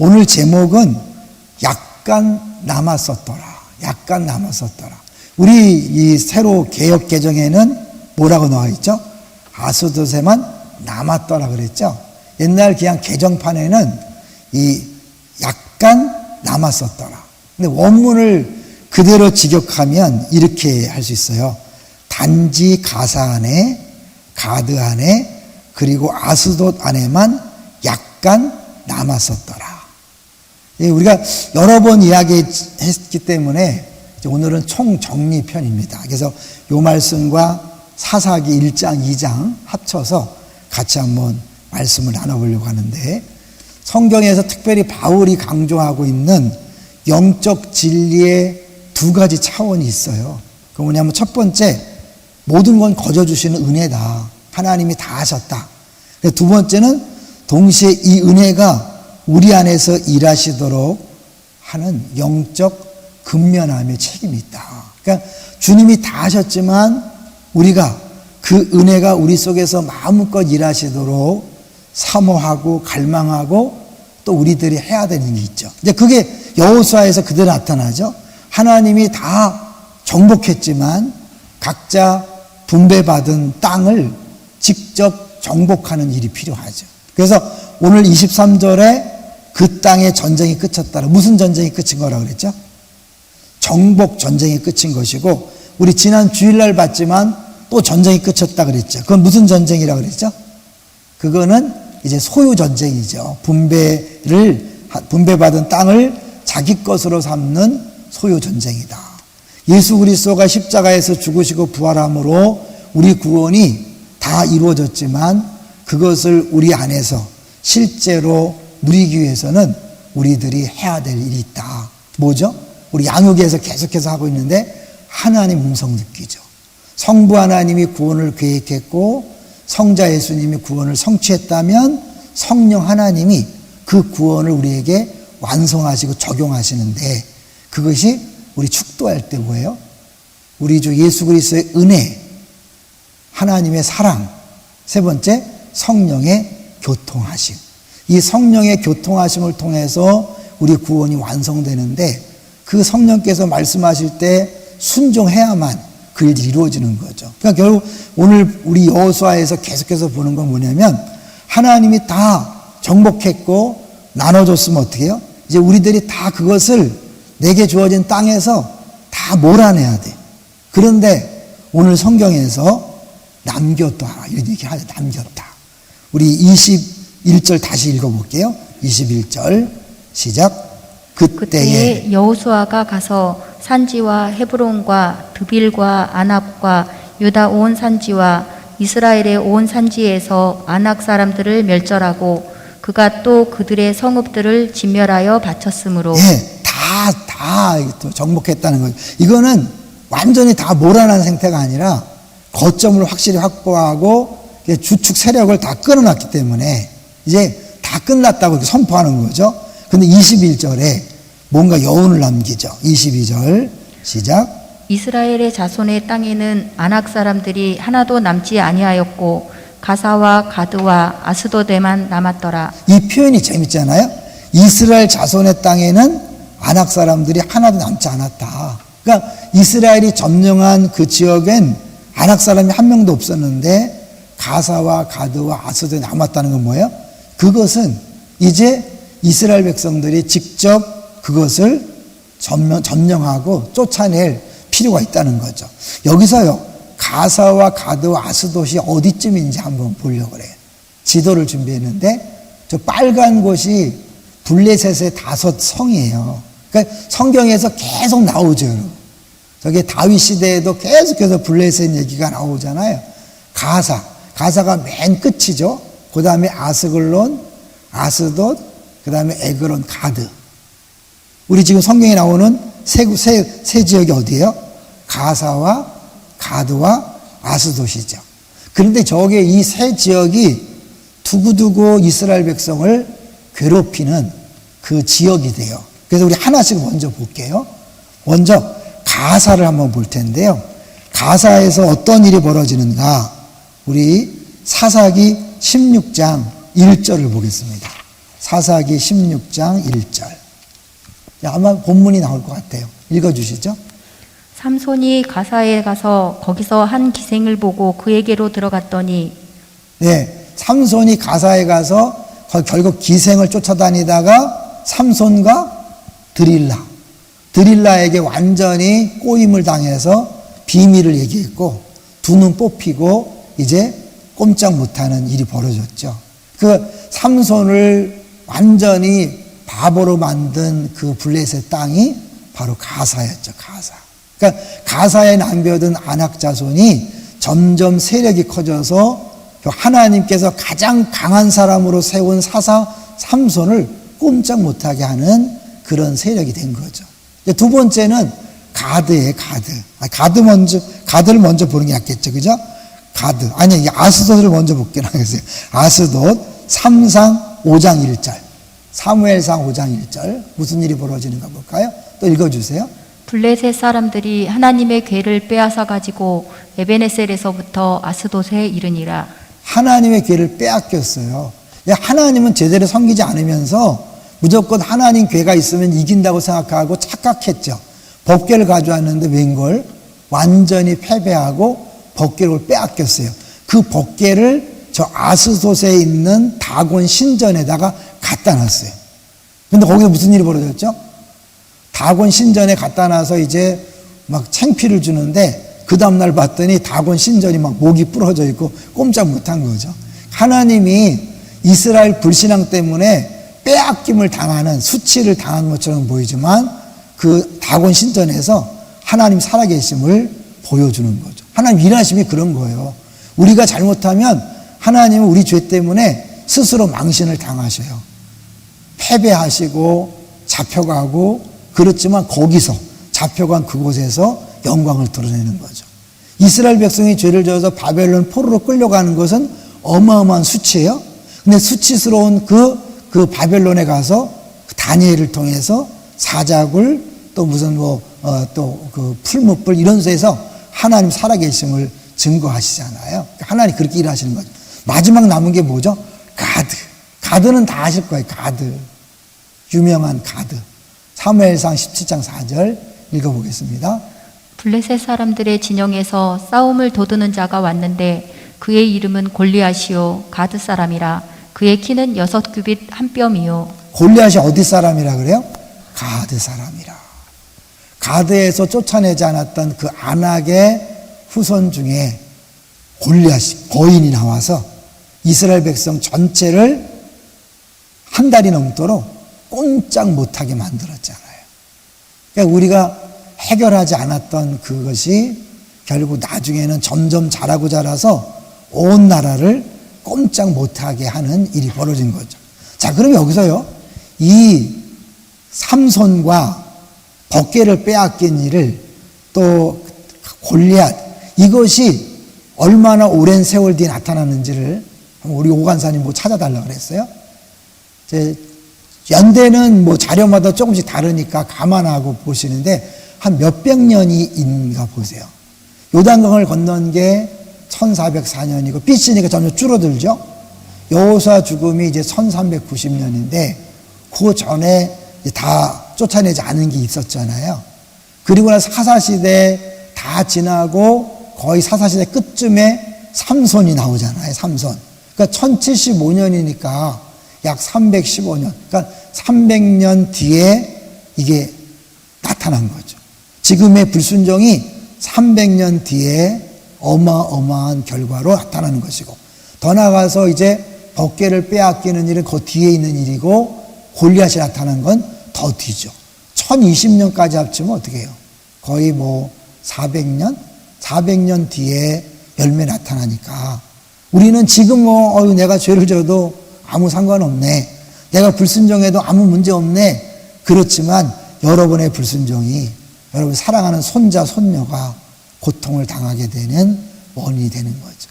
오늘 제목은 약간 남았었더라. 약간 남았었더라. 우리 이 새로 개역 개정에는 뭐라고 나와 있죠? 아스돗에만 남았더라 그랬죠? 옛날 그냥 개정판에는 이 약간 남았었더라. 근데 원문을 그대로 직역하면 이렇게 할 수 있어요. 단지 가사 안에, 가드 안에, 그리고 아스돗 안에만 약간 남았었더라. 우리가 여러 번 이야기했기 때문에 오늘은 총정리편입니다. 그래서 이 말씀과 사사기 1장, 2장 합쳐서 같이 한번 말씀을 나눠보려고 하는데, 성경에서 특별히 바울이 강조하고 있는 영적 진리의 두 가지 차원이 있어요. 그 뭐냐면 첫 번째, 모든 건 거저주시는 은혜다. 하나님이 다 하셨다. 두 번째는 동시에 이 은혜가 우리 안에서 일하시도록 하는 영적 근면함의 책임이 있다. 그러니까 주님이 다 하셨지만 우리가 그 은혜가 우리 속에서 마음껏 일하시도록 사모하고 갈망하고 또 우리들이 해야 되는 게 있죠. 이제 그게 여호수아에서 그대로 나타나죠. 하나님이 다 정복했지만 각자 분배받은 땅을 직접 정복하는 일이 필요하죠. 그래서 오늘 23절에 그 땅의 전쟁이 끝쳤다. 무슨 전쟁이 끝인 거라고 그랬죠? 정복 전쟁이 끝인 것이고, 우리 지난 주일날 봤지만 또 전쟁이 끝쳤다 그랬죠. 그건 무슨 전쟁이라고 그랬죠? 그거는 이제 소유 전쟁이죠. 분배받은 땅을 자기 것으로 삼는 소유 전쟁이다. 예수 그리스도가 십자가에서 죽으시고 부활함으로 우리 구원이 다 이루어졌지만 그것을 우리 안에서 실제로 누리기 위해서는 우리들이 해야 될 일이 있다. 뭐죠? 우리 양육에서 계속해서 하고 있는데 하나님 음성 듣기죠. 성부 하나님이 구원을 계획했고 성자 예수님이 구원을 성취했다면 성령 하나님이 그 구원을 우리에게 완성하시고 적용하시는데, 그것이 우리 축도할 때 뭐예요? 우리 주 예수 그리스도의 은혜, 하나님의 사랑, 세 번째 성령의 교통하심. 이 성령의 교통하심을 통해서 우리 구원이 완성되는데, 그 성령께서 말씀하실 때 순종해야만 그 일이 이루어지는 거죠. 그러니까 결국 오늘 우리 여호수아에서 계속해서 보는 건 뭐냐면, 하나님이 다 정복했고 나눠줬으면 어떻게 해요? 이제 우리들이 다 그것을 내게 주어진 땅에서 다 몰아내야 돼. 그런데 오늘 성경에서 남겼다 이런 얘기 하죠. 남겼다. 우리 21절 다시 읽어볼게요. 21절 시작. 그때에 여호수아가 가서 산지와 헤브론과 드빌과 아납과 유다 온 산지와 이스라엘의 온 산지에서 아낙 사람들을 멸절하고 그가 또 그들의 성읍들을 진멸하여 바쳤으므로. 다 정복했다는 거죠. 이거는 완전히 다 몰아난 상태가 아니라 거점을 확실히 확보하고 주축 세력을 다 끊어놨기 때문에 이제 다 끝났다고 선포하는 거죠. 근데 21절에 뭔가 여운을 남기죠. 22절 시작. 이스라엘의 자손의 땅에는 아낙 사람들이 하나도 남지 아니하였고 가사와 가드와 아스돗에만 남았더라. 이 표현이 재밌잖아요. 이스라엘 자손의 땅에는 아낙 사람들이 하나도 남지 않았다. 그러니까 이스라엘이 점령한 그 지역엔 아낙 사람이 한 명도 없었는데 가사와 가드와 아스돗에 남았다는 건 뭐예요? 그것은 이제 이스라엘 백성들이 직접 그것을 점령하고 쫓아낼 필요가 있다는 거죠. 여기서요, 가사와 가드와 아스돗이 어디쯤인지 한번 보려고 그래요. 지도를 준비했는데 저 빨간 곳이 블레셋의 5 성이에요. 그러니까 성경에서 계속 나오죠. 저게 다윗 시대에도 계속해서 블레셋 얘기가 나오잖아요. 가사가 맨 끝이죠. 그 다음에 아스글론, 아스돗, 그 다음에 에그론, 가드. 우리 지금 성경에 나오는 세 지역이 어디예요? 가사와 가드와 아스돗이죠. 그런데 저게 이 세 지역이 두고두고 이스라엘 백성을 괴롭히는 그 지역이 돼요. 그래서 우리 하나씩 먼저 볼게요. 먼저 가사를 한번 볼 텐데요. 가사에서 어떤 일이 벌어지는가? 우리 사사기 16장 1절을 보겠습니다. 사사기 16장 1절. 아마 본문이 나올 것 같아요. 읽어주시죠. 삼손이 가사에 가서 거기서 한 기생을 보고 그에게로 들어갔더니 네, 삼손이 가사에 가서 결국 기생을 쫓아다니다가 삼손과 드릴라에게 완전히 꼬임을 당해서 비밀을 얘기했고 두 눈 뽑히고 이제 꼼짝 못하는 일이 벌어졌죠. 그 삼손을 완전히 바보로 만든 그 블레셋 땅이 바로 가사였죠. 가사. 그러니까 가사에 남겨둔 아낙 자손이 점점 세력이 커져서 하나님께서 가장 강한 사람으로 세운 사사 삼손을 꼼짝 못하게 하는 그런 세력이 된 거죠. 두 번째는 가드예요. 가드를 먼저 보는 게 낫겠죠. 그죠? 가드. 아니, 아스돗을 먼저 볼게요. 아스돗 3상 5장 1절. 사무엘상 5장 1절. 무슨 일이 벌어지는가 볼까요? 또 읽어주세요. 블레셋 사람들이 하나님의 궤를 빼앗아 가지고 에베네셀에서부터 아스돗에 이르니라. 하나님의 궤를 빼앗겼어요. 하나님은 제대로 섬기지 않으면서 무조건 하나님 궤가 있으면 이긴다고 생각하고 착각했죠. 법궤를 가져왔는데 웬걸 완전히 패배하고 법궤를 빼앗겼어요. 그 법궤를 저 아스돗에 있는 다곤 신전에다가 갖다 놨어요. 근데 거기서 무슨 일이 벌어졌죠? 다곤 신전에 갖다 놔서 이제 막 창피를 주는데 그 다음날 봤더니 다곤 신전이 막 목이 부러져 있고 꼼짝 못한 거죠. 하나님이 이스라엘 불신앙 때문에 빼앗김을 당하는 수치를 당한 것처럼 보이지만 그 다곤 신전에서 하나님 살아계심을 보여주는 거죠. 하나님 일하심이 그런 거예요. 우리가 잘못하면 하나님은 우리 죄 때문에 스스로 망신을 당하셔요. 패배하시고 잡혀가고 그렇지만 거기서 잡혀간 그곳에서 영광을 드러내는 거죠. 이스라엘 백성이 죄를 지어서 바벨론 포로로 끌려가는 것은 어마어마한 수치예요. 근데 수치스러운 그 바벨론에 가서 다니엘을 통해서 사자굴 또 무슨 또 그 풀무불 이런 데서 하나님 살아계심을 증거하시잖아요. 하나님 그렇게 일하시는 거죠. 마지막 남은 게 뭐죠? 가드는 다 아실 거예요. 가드. 유명한 가드. 사무엘상 17장 4절 읽어보겠습니다. 블레셋 사람들의 진영에서 싸움을 도두는 자가 왔는데 그의 이름은 골리앗이요 가드 사람이라. 그의 키는 6규빗 한 뼘이요. 골리앗이 어디 사람이라 그래요? 가드 사람이라. 가드에서 쫓아내지 않았던 그 아낙의 후손 중에 골리앗이 거인이 나와서 이스라엘 백성 전체를 한 달이 넘도록 꼼짝 못하게 만들었잖아요. 그러니까 우리가 해결하지 않았던 그것이 결국 나중에는 점점 자라서 온 나라를 꼼짝 못하게 하는 일이 벌어진 거죠. 자, 그럼 여기서요, 이 삼손과 법궤를 빼앗긴 일을 또 골리앗, 이것이 얼마나 오랜 세월 뒤에 나타났는지를 우리 오간사님 뭐 찾아달라고 그랬어요. 연대는 뭐 자료마다 조금씩 다르니까 감안하고 보시는데 한 몇백 년인가 보세요. 요단강을 건넌 게 1404년이고 BC니까 점점 줄어들죠. 여호수아 죽음이 이제 1390년인데 그 전에 다 쫓아내지 않은 게 있었잖아요. 그리고 나서 사사시대 다 지나고 거의 사사시대 끝쯤에 삼손이 나오잖아요. 삼손. 그러니까 1075년이니까 약 315년. 그러니까 300년 뒤에 이게 나타난 거죠. 지금의 불순종이 300년 뒤에 어마어마한 결과로 나타나는 것이고, 더 나아가서 이제 법궤를 빼앗기는 일은 그 뒤에 있는 일이고, 골리앗이 나타난 건 더 뒤죠. 1020년까지 합치면 어떻게 해요? 거의 뭐 400년? 400년 뒤에 열매 나타나니까 우리는 지금 내가 죄를 져도 아무 상관없네. 내가 불순종해도 아무 문제 없네. 그렇지만 여러분의 불순종이 여러분 사랑하는 손자, 손녀가 고통을 당하게 되는 원인이 되는 거죠.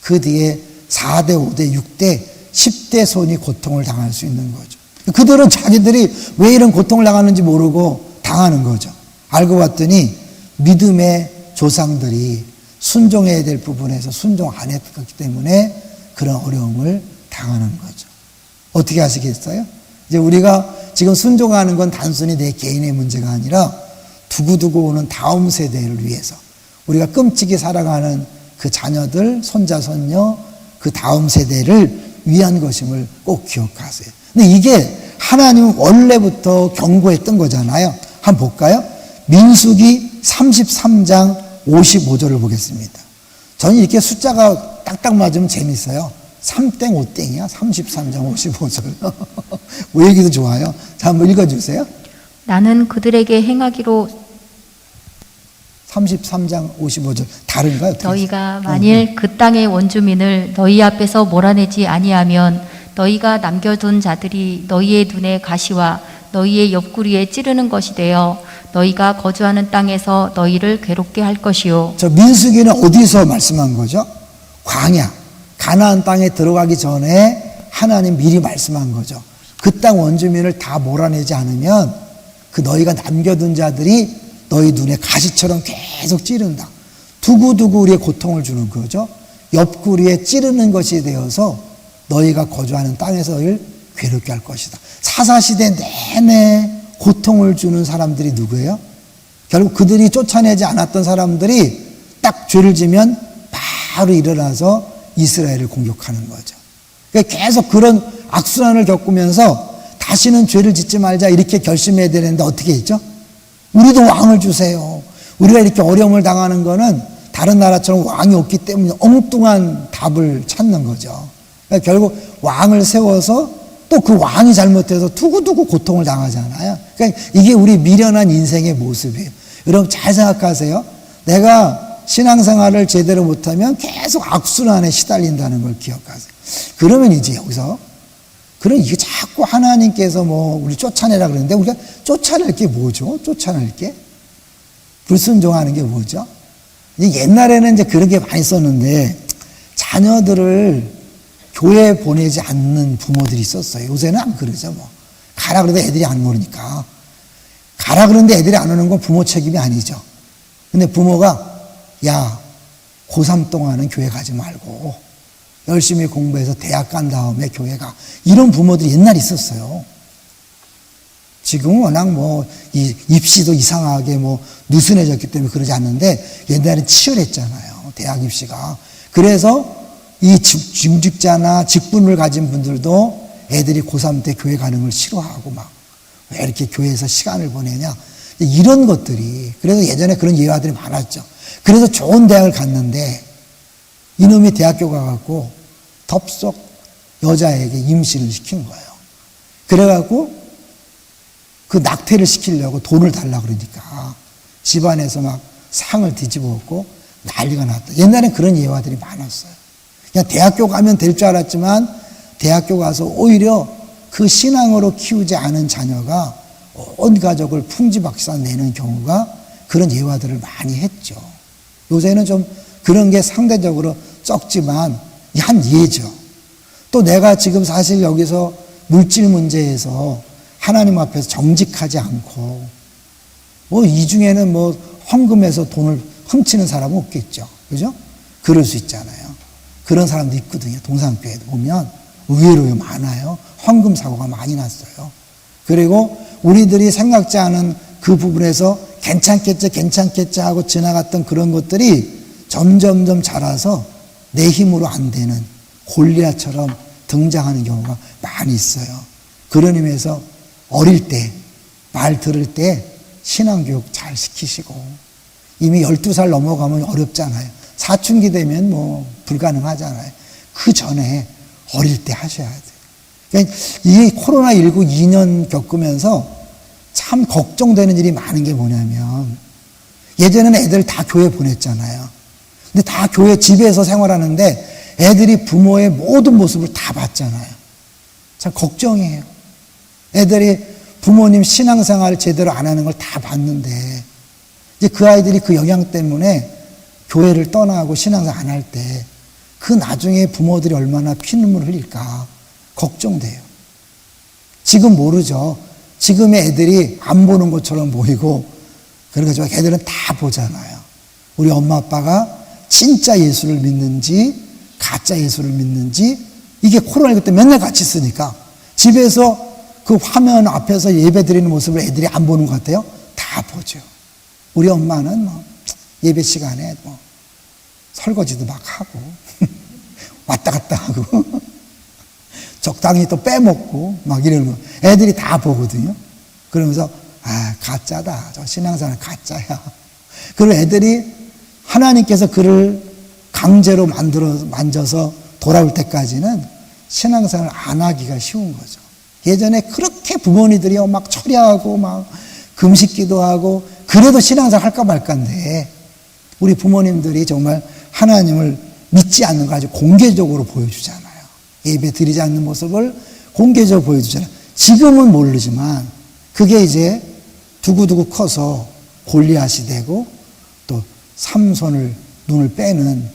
그 뒤에 4대, 5대, 6대, 10대 손이 고통을 당할 수 있는 거죠. 그들은 자기들이 왜 이런 고통을 당하는지 모르고 당하는 거죠. 알고 봤더니 믿음의 조상들이 순종해야 될 부분에서 순종 안 했기 때문에 그런 어려움을 당하는 거죠. 어떻게 하시겠어요? 이제 우리가 지금 순종하는 건 단순히 내 개인의 문제가 아니라 두고두고 오는 다음 세대를 위해서 우리가 끔찍이 살아가는 그 자녀들, 손자, 손녀, 그 다음 세대를 위한 것임을 꼭 기억하세요. 근데 이게 하나님은 원래부터 경고했던 거잖아요. 한번 볼까요? 민수기 33장 55절을 보겠습니다. 저는 이렇게 숫자가 딱딱 맞으면 재밌어요. 3땡 5땡이야. 33장 55절. 왜 얘기도 좋아요. 자, 한번 읽어주세요. 나는 그들에게 행하기로 33장 55절. 다른가요? 너희가 만일 그 땅의 원주민을 너희 앞에서 몰아내지 아니하면 너희가 남겨둔 자들이 너희의 눈에 가시와 너희의 옆구리에 찌르는 것이 되어 너희가 거주하는 땅에서 너희를 괴롭게 할 것이요. 저 민수기는 어디서 말씀한 거죠? 광야, 가나안 땅에 들어가기 전에 하나님 미리 말씀한 거죠. 그 땅 원주민을 다 몰아내지 않으면 그 너희가 남겨둔 자들이 너희 눈에 가시처럼 계속 찌른다. 두고두고 우리의 고통을 주는 거죠. 옆구리에 찌르는 것이 되어서 너희가 거주하는 땅에서 너희를 괴롭게 할 것이다. 사사시대 내내 고통을 주는 사람들이 누구예요? 결국 그들이 쫓아내지 않았던 사람들이 딱 죄를 지면 바로 일어나서 이스라엘을 공격하는 거죠. 그러니까 계속 그런 악순환을 겪으면서 다시는 죄를 짓지 말자 이렇게 결심해야 되는데 어떻게 했죠? 우리도 왕을 주세요. 우리가 이렇게 어려움을 당하는 거는 다른 나라처럼 왕이 없기 때문에 엉뚱한 답을 찾는 거죠. 그러니까 결국 왕을 세워서 또 그 왕이 잘못해서 두고두고 고통을 당하잖아요. 그러니까 이게 우리 미련한 인생의 모습이에요. 여러분 잘 생각하세요. 내가 신앙생활을 제대로 못하면 계속 악순환에 시달린다는 걸 기억하세요. 그러면 이제 여기서 그럼 이게 자꾸 하나님께서 뭐 우리 쫓아내라 그러는데 우리가 쫓아낼 게 뭐죠? 쫓아낼 게? 불순종하는 게 뭐죠? 옛날에는 이제 그런 게 많이 썼는데 자녀들을 교회에 보내지 않는 부모들이 있었어요. 요새는 안 그러죠. 뭐 가라 그러는데 애들이 안 오니까. 가라 그러는데 애들이 안 오는 건 부모 책임이 아니죠. 근데 부모가 야 고3 동안은 교회 가지 말고 열심히 공부해서 대학 간 다음에 교회 가. 이런 부모들이 옛날에 있었어요. 지금은 워낙 뭐 입시도 이상하게 뭐 느슨해졌기 때문에 그러지 않는데 옛날엔 치열했잖아요. 대학 입시가. 그래서 이 중직자나 직분을 가진 분들도 애들이 고3 때 교회 가는 걸 싫어하고 막 왜 이렇게 교회에서 시간을 보내냐. 이런 것들이. 그래서 예전에 그런 예화들이 많았죠. 그래서 좋은 대학을 갔는데 이놈이 대학교 가갖고 덥석 여자에게 임신을 시킨 거예요. 그래갖고 그 낙태를 시키려고 돈을 달라고 그러니까 집안에서 막 상을 뒤집어엎고 난리가 났다. 옛날엔 그런 예화들이 많았어요. 그냥 대학교 가면 될 줄 알았지만 대학교 가서 오히려 그 신앙으로 키우지 않은 자녀가 온 가족을 풍지박산 내는 경우가 그런 예화들을 많이 했죠. 요새는 좀 그런 게 상대적으로 적지만 한 예죠. 또 내가 지금 사실 여기서 물질 문제에서 하나님 앞에서 정직하지 않고 뭐 이 중에는 뭐 헌금해서 돈을 훔치는 사람은 없겠죠. 그죠? 그럴 수 있잖아요. 그런 사람도 있거든요. 동산교회도 보면 의외로 많아요. 헌금 사고가 많이 났어요. 그리고 우리들이 생각지 않은 그 부분에서 괜찮겠지 하고 지나갔던 그런 것들이 점점점 자라서 내 힘으로 안 되는 골리앗처럼 등장하는 경우가 많이 있어요. 그런 의미에서 어릴 때, 말 들을 때 신앙교육 잘 시키시고 이미 12살 넘어가면 어렵잖아요. 사춘기 되면 뭐 불가능하잖아요. 그 전에 어릴 때 하셔야 돼요. 그러니까 이 코로나19 2년 겪으면서 참 걱정되는 일이 많은 게 뭐냐면 예전에는 애들 다 교회 보냈잖아요. 근데 다 교회 집에서 생활하는데 애들이 부모의 모든 모습을 다 봤잖아요. 참 걱정이에요. 애들이 부모님 신앙생활을 제대로 안 하는 걸 다 봤는데 이제 그 아이들이 그 영향 때문에 교회를 떠나고 신앙생활 안 할 때 그 나중에 부모들이 얼마나 피눈물을 흘릴까 걱정돼요. 지금 모르죠. 지금의 애들이 안 보는 것처럼 보이고 그래가지고 애들은 다 보잖아요. 우리 엄마 아빠가 진짜 예수를 믿는지 가짜 예수를 믿는지 이게 코로나19 때 맨날 같이 쓰니까 집에서 그 화면 앞에서 예배 드리는 모습을 애들이 안 보는 것 같아요? 다 보죠. 우리 엄마는 뭐 예배 시간에 뭐 설거지도 막 하고 왔다 갔다 하고 적당히 또 빼먹고 막 이러는 거 애들이 다 보거든요. 그러면서 가짜다. 저 신앙생활 가짜야. 그리고 애들이 하나님께서 그를 강제로 만져서 돌아올 때까지는 신앙생활을 안 하기가 쉬운 거죠. 예전에 그렇게 부모님들이 막 철야하고 막 금식 기도하고 그래도 신앙생활 할까 말까인데 우리 부모님들이 정말 하나님을 믿지 않는 거 아주 공개적으로 보여주잖아요. 예배 드리지 않는 모습을 공개적으로 보여주잖아요. 지금은 모르지만 그게 이제 두고두고 커서 골리앗이 되고 또 삼손을 눈을 빼는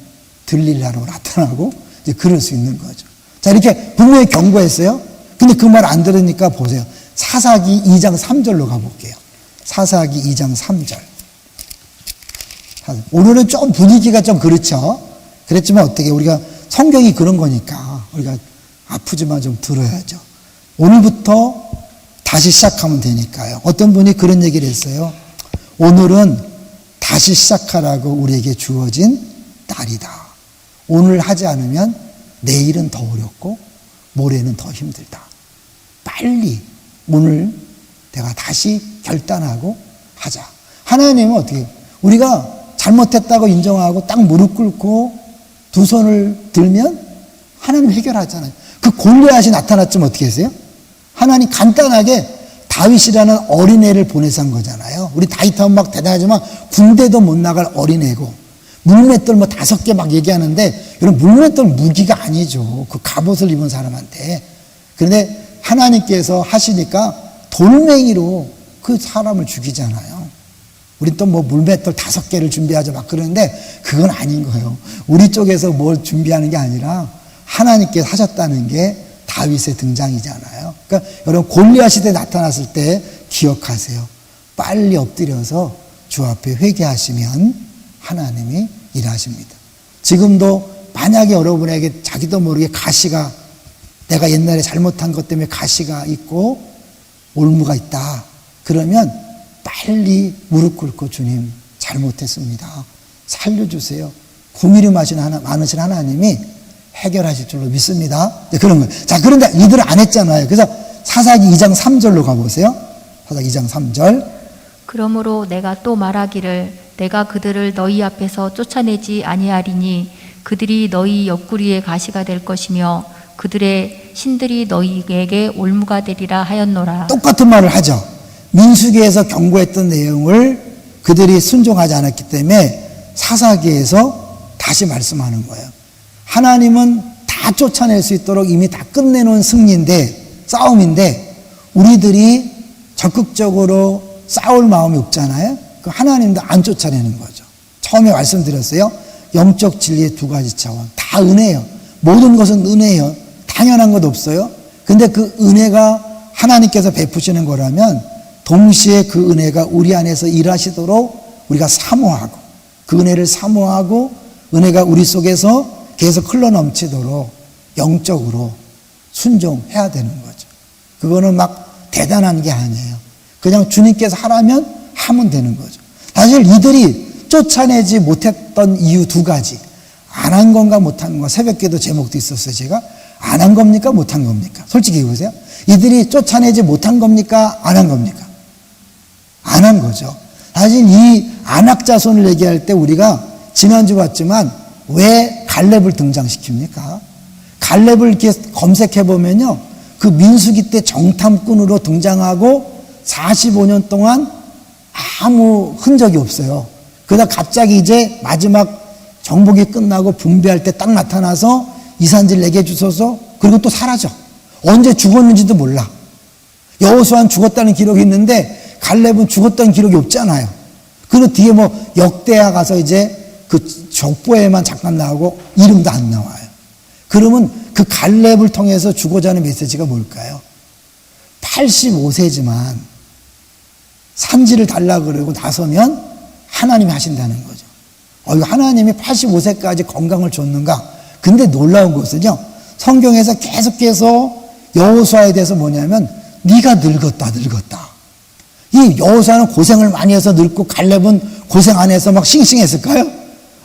들릴라로 나타나고 이제 그럴 수 있는 거죠. 자, 이렇게 분명히 경고했어요. 근데 그 말 안 들으니까 보세요. 사사기 2장 3절로 가볼게요. 사사기 2장 3절. 오늘은 좀 분위기가 좀 그렇죠. 그랬지만 어떻게 우리가 성경이 그런 거니까 우리가 아프지만 좀 들어야죠. 오늘부터 다시 시작하면 되니까요. 어떤 분이 그런 얘기를 했어요. 오늘은 다시 시작하라고 우리에게 주어진 날이다. 오늘 하지 않으면 내일은 더 어렵고 모레는 더 힘들다. 빨리 오늘 내가 다시 결단하고 하자. 하나님은 어떻게 우리가 잘못했다고 인정하고 딱 무릎 꿇고 두 손을 들면 하나님 해결하잖아요. 그 골리앗이 나타났지만 어떻게 했어요? 하나님 간단하게 다윗이라는 어린애를 보내서 한 거잖아요. 우리 다윗하면 막 대단하지만 군대도 못 나갈 어린애고 물맷돌 뭐 5개 막 얘기하는데 여러분 물맷돌 무기가 아니죠. 그 갑옷을 입은 사람한테. 그런데 하나님께서 하시니까 돌멩이로 그 사람을 죽이잖아요. 우리 또 뭐 물맷돌 5개를 준비하자 막 그러는데 그건 아닌 거예요. 우리 쪽에서 뭘 준비하는 게 아니라 하나님께서 하셨다는 게 다윗의 등장이잖아요. 그러니까 여러분 골리앗 시대에 나타났을 때 기억하세요. 빨리 엎드려서 주 앞에 회개하시면 하나님이 일하십니다. 지금도 만약에 여러분에게 자기도 모르게 가시가 내가 옛날에 잘못한 것 때문에 가시가 있고 올무가 있다. 그러면 빨리 무릎 꿇고 주님 잘못했습니다. 살려주세요. 긍휼이 많으신 하나님이 해결하실 줄로 믿습니다. 그런 거예요. 자, 그런데 이들은 안 했잖아요. 그래서 사사기 2장 3절로 가보세요. 사사기 2장 3절. 그러므로 내가 또 말하기를 내가 그들을 너희 앞에서 쫓아내지 아니하리니 그들이 너희 옆구리에 가시가 될 것이며 그들의 신들이 너희에게 올무가 되리라 하였노라. 똑같은 말을 하죠. 민수기에서 경고했던 내용을 그들이 순종하지 않았기 때문에 사사기에서 다시 말씀하는 거예요. 하나님은 다 쫓아낼 수 있도록 이미 다 끝내놓은 싸움인데 우리들이 적극적으로 싸울 마음이 없잖아요. 그 하나님도 안 쫓아내는 거죠. 처음에 말씀드렸어요. 영적 진리의 2가지 차원. 다 은혜예요. 모든 것은 은혜예요. 당연한 것 없어요. 근데 그 은혜가 하나님께서 베푸시는 거라면 동시에 그 은혜가 우리 안에서 일하시도록 우리가 사모하고 그 은혜를 사모하고 은혜가 우리 속에서 계속 흘러넘치도록 영적으로 순종해야 되는 거죠. 그거는 막 대단한 게 아니에요. 그냥 주님께서 하라면 하면 되는 거죠. 사실 이들이 쫓아내지 못했던 이유 2가지. 안 한 건가 못한 건가. 새벽기도 제목도 있었어요. 제가 안 한 겁니까 못한 겁니까? 솔직히 보세요. 이들이 쫓아내지 못한 겁니까 안 한 겁니까? 안 한 거죠. 사실 이 안악 자손을 얘기할 때 우리가 지난주 봤지만 왜 갈렙을 등장시킵니까? 갈렙을 이렇게 검색해 보면요, 그 민수기 때 정탐꾼으로 등장하고 45년 동안 아무 흔적이 없어요. 그러다 갑자기 이제 마지막 정복이 끝나고 분배할 때 딱 나타나서 이산지를 내게 주소서. 그리고 또 사라져. 언제 죽었는지도 몰라. 여호수아는 죽었다는 기록이 있는데 갈렙은 죽었다는 기록이 없잖아요. 그리고 뒤에 뭐 역대하 가서 이제 그 족보에만 잠깐 나오고 이름도 안 나와요. 그러면 그 갈렙을 통해서 주고자 하는 메시지가 뭘까요? 85세지만 산지를 달라 그러고 나서면 하나님이 하신다는 거죠. 하나님이 85세까지 건강을 줬는가? 근데 놀라운 것은요, 성경에서 계속해서 여호수아에 대해서 뭐냐면 네가 늙었다. 이 여호수아는 고생을 많이 해서 늙고 갈렙은 고생 안 해서 막 싱싱했을까요?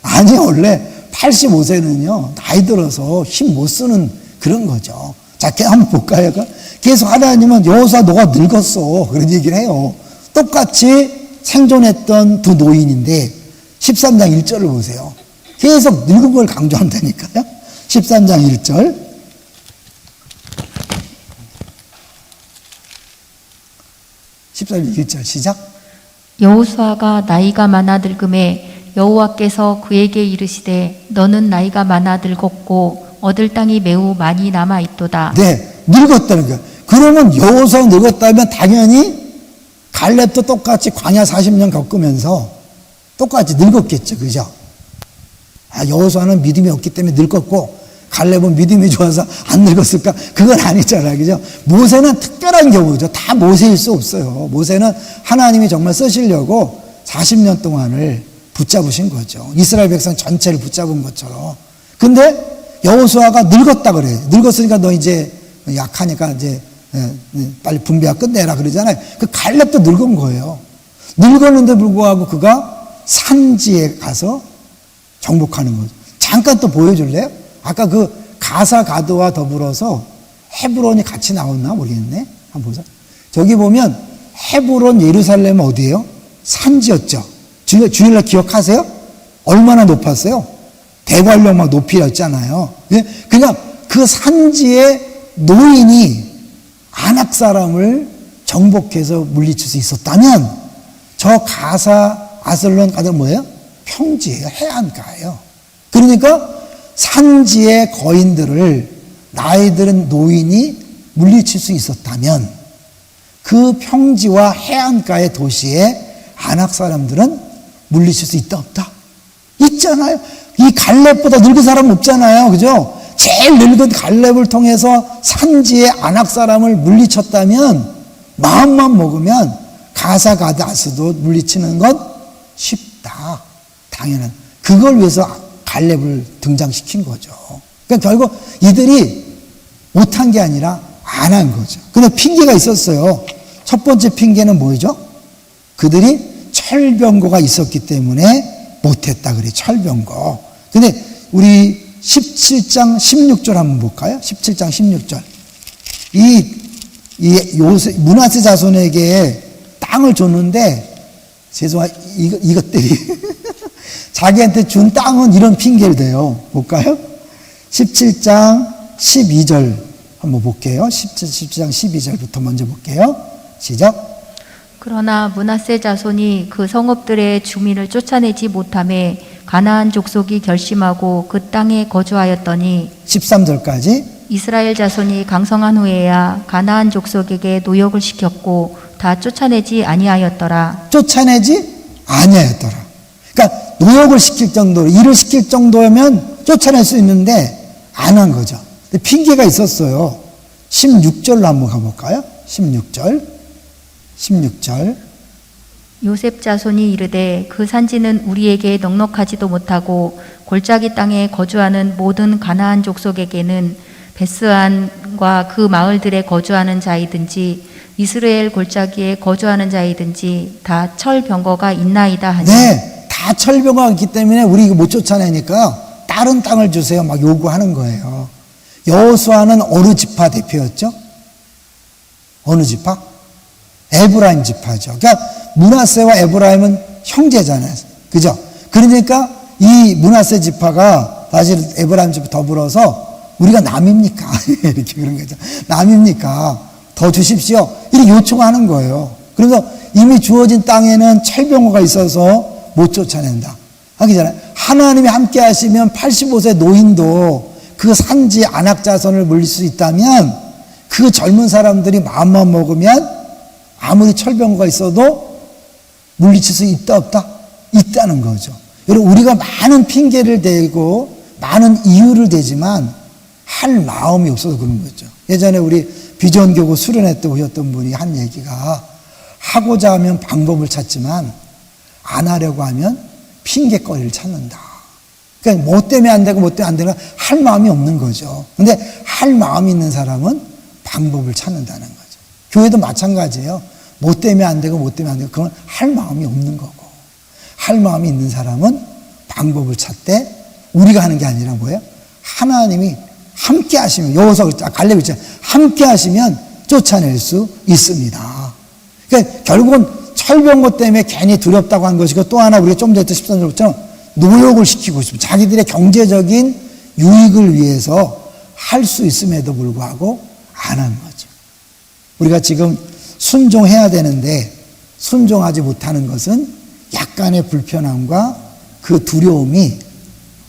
아니, 원래 85세는요 나이 들어서 힘 못 쓰는 그런 거죠. 자, 한번 볼까요? 계속 하나님은 여호수아 너가 늙었어 그런 얘기를 해요. 똑같이 생존했던 두 노인인데 13장 1절을 보세요. 계속 늙은 걸 강조한다니까요. 13장 1절. 13장 1절 시작. 여호수아가 나이가 많아 늙음에 여호와께서 그에게 이르시되 너는 나이가 많아 늙었고 얻을 땅이 매우 많이 남아 있도다. 네, 늙었다는 거예요. 그러면 여호수아가 늙었다면 당연히 갈렙도 똑같이 광야 40년 겪으면서 똑같이 늙었겠죠. 그죠? 여호수아는 믿음이 없기 때문에 늙었고 갈렙은 믿음이 좋아서 안 늙었을까? 그건 아니잖아요. 그죠? 모세는 특별한 경우죠. 다 모세일 수 없어요. 모세는 하나님이 정말 쓰시려고 40년 동안을 붙잡으신 거죠. 이스라엘 백성 전체를 붙잡은 것처럼. 근데 여호수아가 늙었다 그래요. 늙었으니까 너 이제 약하니까 이제 빨리 분배가 끝내라 그러잖아요. 그 갈렙도 늙은 거예요. 늙었는데 불구하고 그가 산지에 가서 정복하는 거죠. 잠깐 또 보여줄래요? 아까 그 가사 가드와 더불어서 헤브론이 같이 나왔나 모르겠네. 한번 보자. 저기 보면 헤브론 예루살렘은 어디예요? 산지였죠. 주일날 기억하세요? 얼마나 높았어요? 대관령 막 높이였잖아요. 그러니까 그 산지에 노인이 아낙 사람을 정복해서 물리칠 수 있었다면 저 가사 아슬론 가든 뭐예요? 평지예요. 해안가예요. 그러니까 산지의 거인들을 나이 들은 노인이 물리칠 수 있었다면 그 평지와 해안가의 도시에 아낙 사람들은 물리칠 수 있다 없다? 있잖아요. 이 갈렙보다 늙은 사람 없잖아요. 그죠? 제일 늙은 갈렙을 통해서 산지의 아낙 사람을 물리쳤다면 마음만 먹으면 가사 가다스도 물리치는 건 쉽다. 당연한. 그걸 위해서 갈렙을 등장시킨 거죠. 그러니까 결국 이들이 못한 게 아니라 안 한 거죠. 근데 핑계가 있었어요. 첫 번째 핑계는 뭐죠? 그들이 철병거가 있었기 때문에 못했다 그래. 철병거. 근데 우리 17장 16절 한번 볼까요? 17장 16절. 므낫세 자손에게 땅을 줬는데 이것들이 자기한테 준 땅은 이런 핑계를 대요. 볼까요? 17장 12절 한번 볼게요. 17장 12절부터 먼저 볼게요. 시작. 그러나 므낫세 자손이 그 성읍들의 주민을 쫓아내지 못하매 가나안 족속이 결심하고 그 땅에 거주하였더니 13절까지 이스라엘 자손이 강성한 후에야 가나안 족속에게 노역을 시켰고 다 쫓아내지 아니하였더라. 쫓아내지 아니하였더라. 그러니까 노역을 시킬 정도로 일을 시킬 정도면 쫓아낼 수 있는데 안 한 거죠. 근데 핑계가 있었어요. 16절로 한번 가볼까요? 16절. 요셉 자손이 이르되 그 산지는 우리에게 넉넉하지도 못하고 골짜기 땅에 거주하는 모든 가나안 족속에게는 베스안과 그 마을들에 거주하는 자이든지 이스라엘 골짜기에 거주하는 자이든지 다 철병거가 있나이다 하니. 네, 다 철병거가 있기 때문에 우리 이거 못 쫓아내니까 다른 땅을 주세요 막 요구하는 거예요. 여호수아는 어느 지파 대표였죠? 어느 지파? 에브라임 지파죠. 그러니까 므낫세와 에브라임은 형제잖아요. 그죠? 그러니까 이 므낫세 지파가 사실 에브라임 지파 더불어서 우리가 남입니까? 이렇게 그런 거죠. 남입니까? 더 주십시오. 이렇게 요청하는 거예요. 그래서 이미 주어진 땅에는 철병거가 있어서 못 쫓아낸다. 하기잖아요. 하나님이 함께 하시면 85세 노인도 그 산지 아낙 자손을 물릴 수 있다면 그 젊은 사람들이 마음만 먹으면 아무리 철병거가 있어도 물리칠 수 있다 없다? 있다는 거죠. 여러분 우리가 많은 핑계를 대고 많은 이유를 대지만 할 마음이 없어서 그런 거죠. 예전에 우리 비전교구 수련회 때 오셨던 분이 한 얘기가 하고자 하면 방법을 찾지만 안 하려고 하면 핑계거리를 찾는다. 그러니까 뭐 때문에 안 되고 뭐 때문에 안 되고 할 마음이 없는 거죠. 근데 할 마음이 있는 사람은 방법을 찾는다는 거죠. 교회도 마찬가지예요. 뭐 때문에 안 되고 뭐 때문에 안 되고 그건 할 마음이 없는 거고, 할 마음이 있는 사람은 방법을 찾되 우리가 하는 게 아니라 뭐예요? 하나님이 함께 하시면, 여기서 갈렙이 있잖아요. 함께 하시면 쫓아낼 수 있습니다. 그러니까 결국은 철병거 때문에 괜히 두렵다고 한 것이고, 또 하나 우리가 좀 전에 13절처럼 노력을 시키고 있습니다. 자기들의 경제적인 유익을 위해서 할 수 있음에도 불구하고 안 한 거죠. 우리가 지금 순종해야 되는데 순종하지 못하는 것은 약간의 불편함과 그 두려움이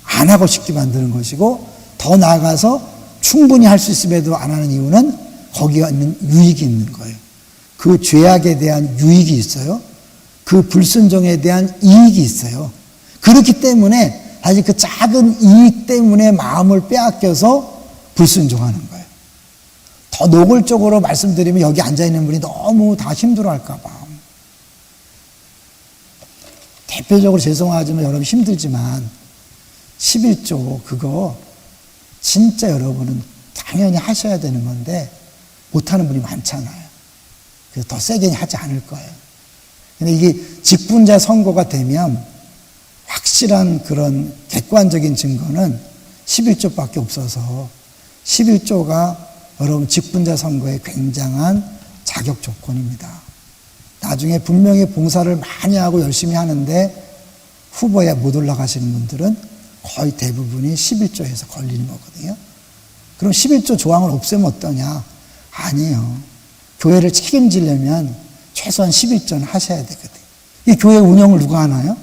안 하고 싶게 만드는 것이고, 더 나아가서 충분히 할 수 있음에도 안 하는 이유는 거기에 있는 유익이 있는 거예요. 그 죄악에 대한 유익이 있어요. 그 불순종에 대한 이익이 있어요. 그렇기 때문에 사실 그 작은 이익 때문에 마음을 빼앗겨서 불순종하는 거예요. 더 노골적으로 말씀드리면 여기 앉아있는 분이 너무 다 힘들어할까 봐. 대표적으로 죄송하지만 여러분 힘들지만 11조 그거 진짜 여러분은 당연히 하셔야 되는 건데 못하는 분이 많잖아요. 그래서 더 세게 하지 않을 거예요. 근데 이게 직분자 선고가 되면 확실한 그런 객관적인 증거는 11조밖에 없어서 11조가 여러분 직분자 선거의 굉장한 자격 조건입니다. 나중에 분명히 봉사를 많이 하고 열심히 하는데 후보에 못 올라가시는 분들은 거의 대부분이 11조에서 걸리는 거거든요. 그럼 11조 조항을 없애면 어떠냐? 아니에요. 교회를 책임지려면 최소한 11조는 하셔야 되거든요. 이 교회 운영을 누가 하나요?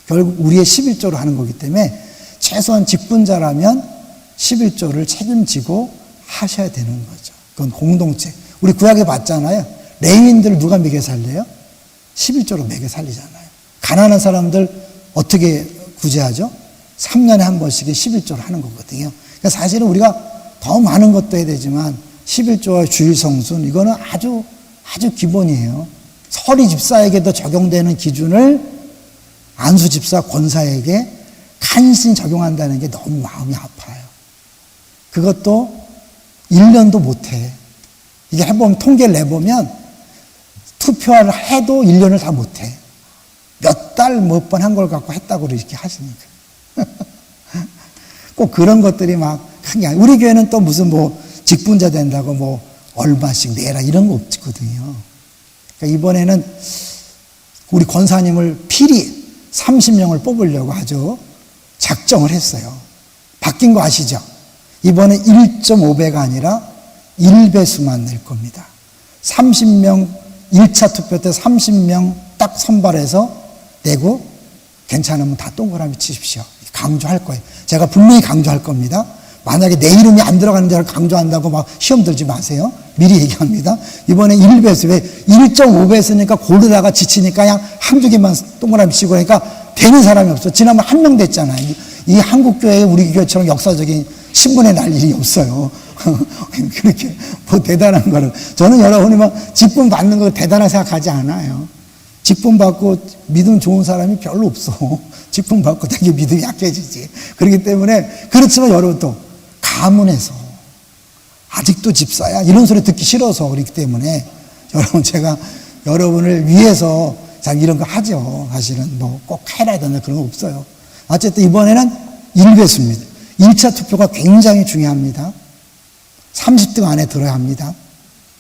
결국 우리의 11조로 하는 거기 때문에 최소한 직분자라면 11조를 책임지고 하셔야 되는 거죠. 그건 공동체. 우리 구약에 봤잖아요. 레위인들을 누가 먹여 살려요? 11조로 먹여 살리잖아요. 가난한 사람들 어떻게 구제하죠? 3년에 한 번씩 11조를 하는 거거든요. 그러니까 사실은 우리가 더 많은 것도 해야 되지만 11조와 주일 성순 이거는 아주 기본이에요. 서리 집사에게도 적용되는 기준을 안수 집사 권사에게 간신히 적용한다는 게 너무 마음이 아파요. 그것도 1년도 못해. 이게 해보면 통계를 내보면 투표를 해도 1년을 다 못해. 몇 달 몇 번 한 걸 갖고 했다고 이렇게 하시니까. 꼭 그런 것들이 막 큰 게 아니에요. 우리 교회는 또 무슨 뭐 직분자 된다고 뭐 얼마씩 내라 이런 거 없거든요. 그러니까 이번에는 우리 권사님을 필히 30명을 뽑으려고 아주 작정을 했어요. 바뀐 거 아시죠? 이번에 1.5배가 아니라 1배수만 낼 겁니다. 30명 1차 투표 때 30명 딱 선발해서 내고 괜찮으면 다 동그라미 치십시오. 강조할 거예요. 제가 분명히 강조할 겁니다. 만약에 내 이름이 안 들어가는 데를 강조한다고 막 시험 들지 마세요. 미리 얘기합니다. 이번에 1배수, 왜 1.5배수니까 고르다가 지치니까 그냥 한두 개만 동그라미 치고 그러니까 되는 사람이 없어. 지난번 한 명 됐잖아요. 이 한국교회에 우리 교회처럼 역사적인 신분에 날 일이 없어요. 그렇게 뭐 대단한 거를. 저는 여러분이 막 직분 받는 거 대단하게 생각하지 않아요. 직분 받고 믿음 좋은 사람이 별로 없어. 직분 받고 되게 믿음이 약해지지. 그렇기 때문에, 그렇지만 여러분 또 가문에서 아직도 집사야 이런 소리 듣기 싫어서 그렇기 때문에 여러분 제가 여러분을 위해서 참 이런 거 하죠. 사실은 뭐 꼭 해라 된다 그런 거 없어요. 어쨌든 이번에는 1배수입니다. 1차 투표가 굉장히 중요합니다. 30등 안에 들어야 합니다.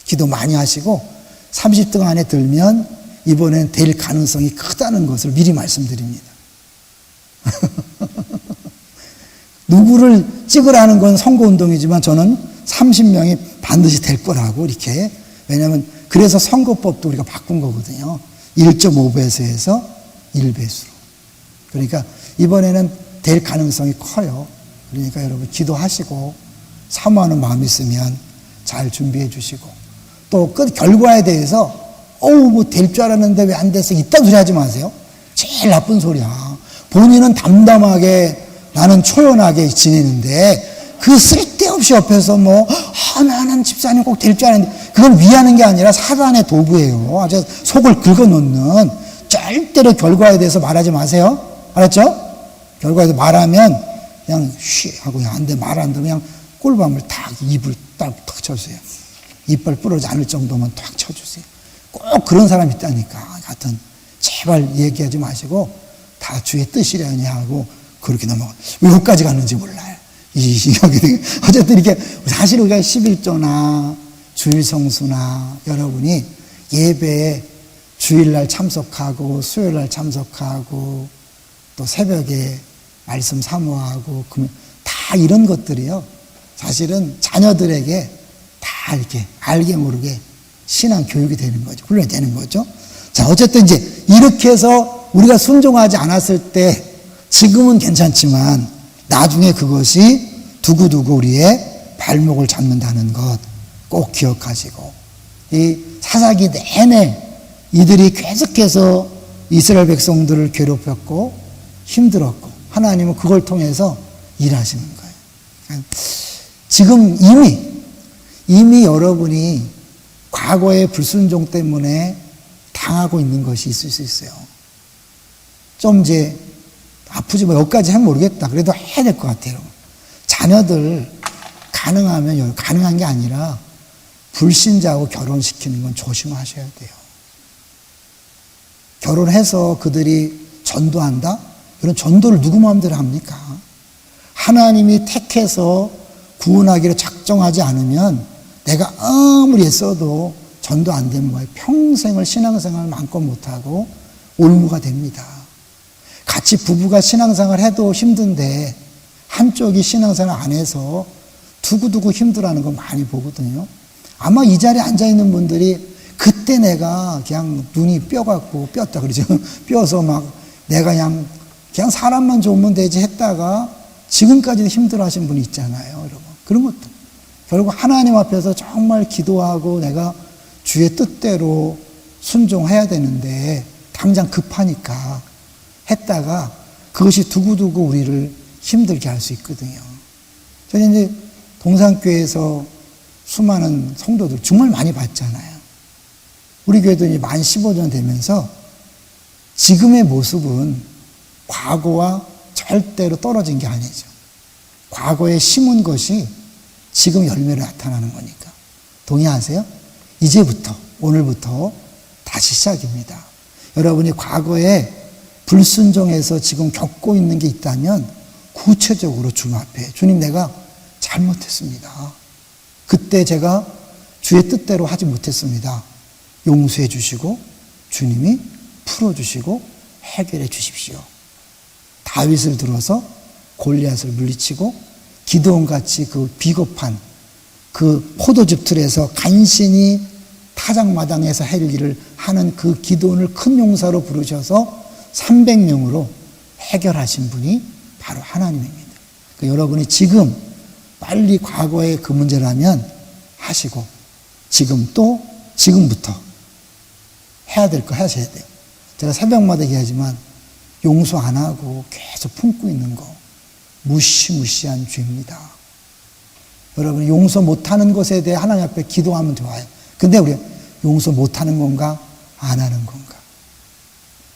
기도 많이 하시고 30등 안에 들면 이번엔 될 가능성이 크다는 것을 미리 말씀드립니다. 누구를 찍으라는 건 선거운동이지만 저는 30명이 반드시 될 거라고 이렇게, 왜냐하면 그래서 선거법도 우리가 바꾼 거거든요. 1.5배수에서 1배수로. 그러니까 이번에는 될 가능성이 커요. 그러니까 여러분 기도하시고 사모하는 마음이 있으면 잘 준비해 주시고, 또 끝 결과에 대해서 뭐 될 줄 알았는데 왜 안 됐어 이딴 소리 하지 마세요. 제일 나쁜 소리야. 본인은 담담하게 나는 초연하게 지내는데 그 쓸데없이 옆에서 나는 집사님 꼭 될 줄 알았는데, 그건 위하는 게 아니라 사단의 도구예요. 아주 속을 긁어놓는. 절대로 결과에 대해서 말하지 마세요. 알았죠? 결과에 대해서 말하면 그냥 쉬 하고 안 돼, 말 안 되면 그냥 꿀밤을 탁 입을 딱 쳐주세요. 이빨 부러지지 않을 정도만 탁 쳐주세요. 꼭 그런 사람이 있다니까. 하여튼 제발 얘기하지 마시고 다 주의 뜻이려니 하고 그렇게 넘어가. 왜 여기까지 갔는지 몰라요. 어쨌든 이렇게 사실 우리가 11조나 주일 성수나 여러분이 예배에 주일날 참석하고 수요일날 참석하고 또 새벽에 말씀 사모하고 다 이런 것들이요. 사실은 자녀들에게 다 이렇게 알게 모르게 신앙 교육이 되는 거죠. 훈련이 되는 거죠. 자, 어쨌든 이제 이렇게 해서 우리가 순종하지 않았을 때 지금은 괜찮지만 나중에 그것이 두고두고 우리의 발목을 잡는다는 것 꼭 기억하시고, 이 사사기 내내 이들이 계속해서 이스라엘 백성들을 괴롭혔고 힘들었고 하나님은 그걸 통해서 일하시는 거예요. 그러니까 지금 이미 여러분이 과거의 불순종 때문에 당하고 있는 것이 있을 수 있어요. 좀 이제 아프지 뭐 여기까지 하면 모르겠다. 그래도 해야 될 것 같아요. 자녀들 가능하면 가능한 게 아니라 불신자하고 결혼시키는 건 조심하셔야 돼요. 결혼해서 그들이 전도한다? 이런 전도를 누구 마음대로 합니까? 하나님이 택해서 구원하기를 작정하지 않으면 내가 아무리 애써도 전도 안 되는 거예요. 평생을 신앙생활을 마음껏 못하고 올무가 됩니다. 같이 부부가 신앙생활을 해도 힘든데 한쪽이 신앙생활 안 해서 두고두고 힘들어하는 거 많이 보거든요. 아마 이 자리에 앉아있는 분들이 그때 내가 그냥 눈이 뼈 같고 뼈다 그러죠. 뼈서 막 내가 그냥 사람만 좋으면 되지 했다가 지금까지도 힘들어 하신 분이 있잖아요. 여러분. 그런 것도. 결국 하나님 앞에서 정말 기도하고 내가 주의 뜻대로 순종해야 되는데 당장 급하니까 했다가 그것이 두고두고 우리를 힘들게 할 수 있거든요. 저는 이제 동산교회에서 수많은 성도들 정말 많이 봤잖아요. 우리 교회도 이제 만 15년 되면서 지금의 모습은 과거와 절대로 떨어진 게 아니죠. 과거에 심은 것이 지금 열매로 나타나는 거니까. 동의하세요? 이제부터, 오늘부터 다시 시작입니다. 여러분이 과거에 불순종해서 지금 겪고 있는 게 있다면 구체적으로 주님 앞에 주님 내가 잘못했습니다. 그때 제가 주의 뜻대로 하지 못했습니다. 용서해 주시고 주님이 풀어주시고 해결해 주십시오. 다윗을 들어서 골리앗을 물리치고 기드온같이 그 비겁한 그 포도즙 틀에서 간신히 타작마당에서 헬기를 하는 그 기드온을 큰 용사로 부르셔서 300명으로 해결하신 분이 바로 하나님입니다. 그러니까 여러분이 지금 빨리 과거의 그 문제라면 하시고 지금부터 해야 될 거 하셔야 돼요. 제가 새벽마다 얘기하지만 용서 안 하고 계속 품고 있는 거 무시무시한 죄입니다. 여러분 용서 못하는 것에 대해 하나님 앞에 기도하면 좋아요. 근데 우리 용서 못하는 건가 안 하는 건가?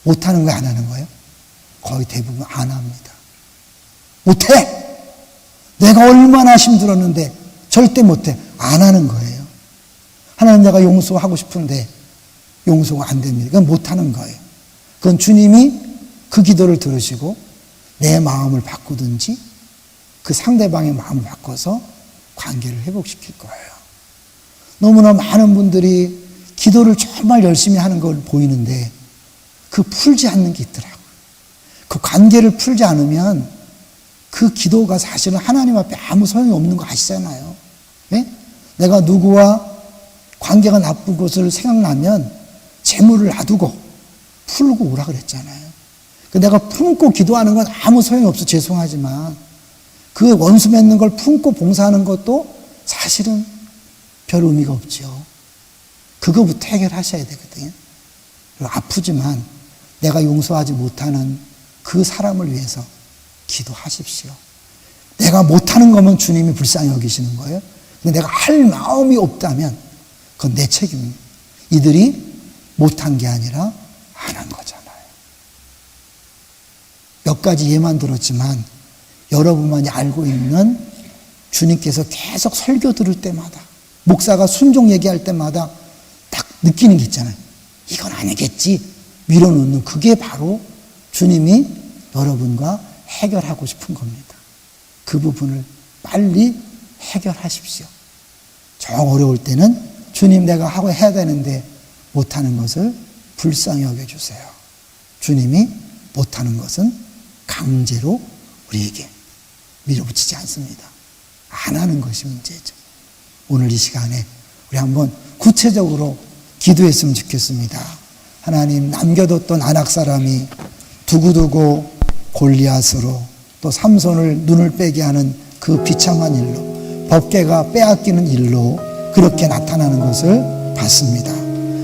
못하는 거야 안 하는 거예요? 거의 대부분 안 합니다. 못해! 내가 얼마나 힘들었는데 절대 못해. 안 하는 거예요. 하나님 내가 용서하고 싶은데 용서가 안 됩니다. 그건 못하는 거예요. 그건 주님이 그 기도를 들으시고 내 마음을 바꾸든지 그 상대방의 마음을 바꿔서 관계를 회복시킬 거예요. 너무나 많은 분들이 기도를 정말 열심히 하는 걸 보이는데 그 풀지 않는 게 있더라고요. 그 관계를 풀지 않으면 그 기도가 사실은 하나님 앞에 아무 소용이 없는 거 아시잖아요. 네? 내가 누구와 관계가 나쁜 것을 생각나면 재물을 놔두고 풀고 오라 그랬잖아요. 내가 품고 기도하는 건 아무 소용이 없어 죄송하지만 그 원수 맺는 걸 품고 봉사하는 것도 사실은 별 의미가 없죠. 그거부터 해결하셔야 되거든요. 아프지만 내가 용서하지 못하는 그 사람을 위해서 기도하십시오. 내가 못하는 거면 주님이 불쌍히 여기시는 거예요. 근데 내가 할 마음이 없다면 그건 내 책임입니다. 이들이 못한 게 아니라 안 한 거잖아요. 몇 가지 예만 들었지만 여러분만이 알고 있는 주님께서 계속 설교 들을 때마다 목사가 순종 얘기할 때마다 딱 느끼는 게 있잖아요. 이건 아니겠지. 밀어놓는 그게 바로 주님이 여러분과 해결하고 싶은 겁니다. 그 부분을 빨리 해결하십시오. 정 어려울 때는 주님 내가 하고 해야 되는데 못하는 것을 불쌍히 여겨주세요. 주님이 못하는 것은 강제로 우리에게 밀어붙이지 않습니다. 안 하는 것이 문제죠. 오늘 이 시간에 우리 한번 구체적으로 기도했으면 좋겠습니다. 하나님, 남겨뒀던 아낙 사람이 두고두고 골리앗으로 또 삼손을 눈을 빼게 하는 그 비참한 일로, 법궤가 빼앗기는 일로 그렇게 나타나는 것을 봤습니다.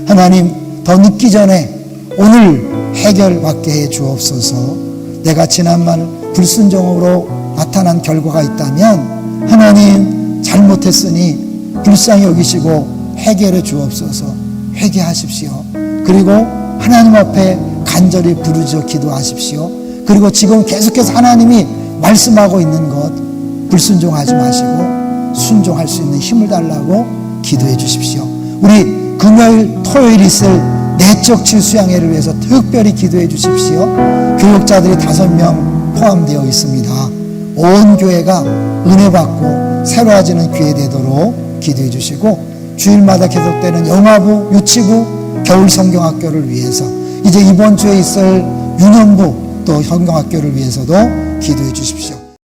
하나님, 더 늦기 전에 오늘 해결받게 해 주옵소서. 내가 지난번 불순종으로 나타난 결과가 있다면 하나님, 잘못했으니 불쌍히 여기시고 해결해 주옵소서. 회개하십시오. 그리고 하나님 앞에 간절히 부르짖어 기도하십시오. 그리고 지금 계속해서 하나님이 말씀하고 있는 것 불순종하지 마시고 순종할 수 있는 힘을 달라고 기도해 주십시오. 우리 금요일, 토요일 있을 내적 치유 수양회를 위해서 특별히 기도해 주십시오. 교육자들이 5명 포함되어 있습니다. 온 교회가 은혜 받고 새로워지는 기회 되도록 기도해 주시고, 주일마다 계속되는 영화부, 유치부, 겨울 성경학교를 위해서, 이제 이번 주에 있을 유년부 또 성경학교를 위해서도 기도해 주십시오.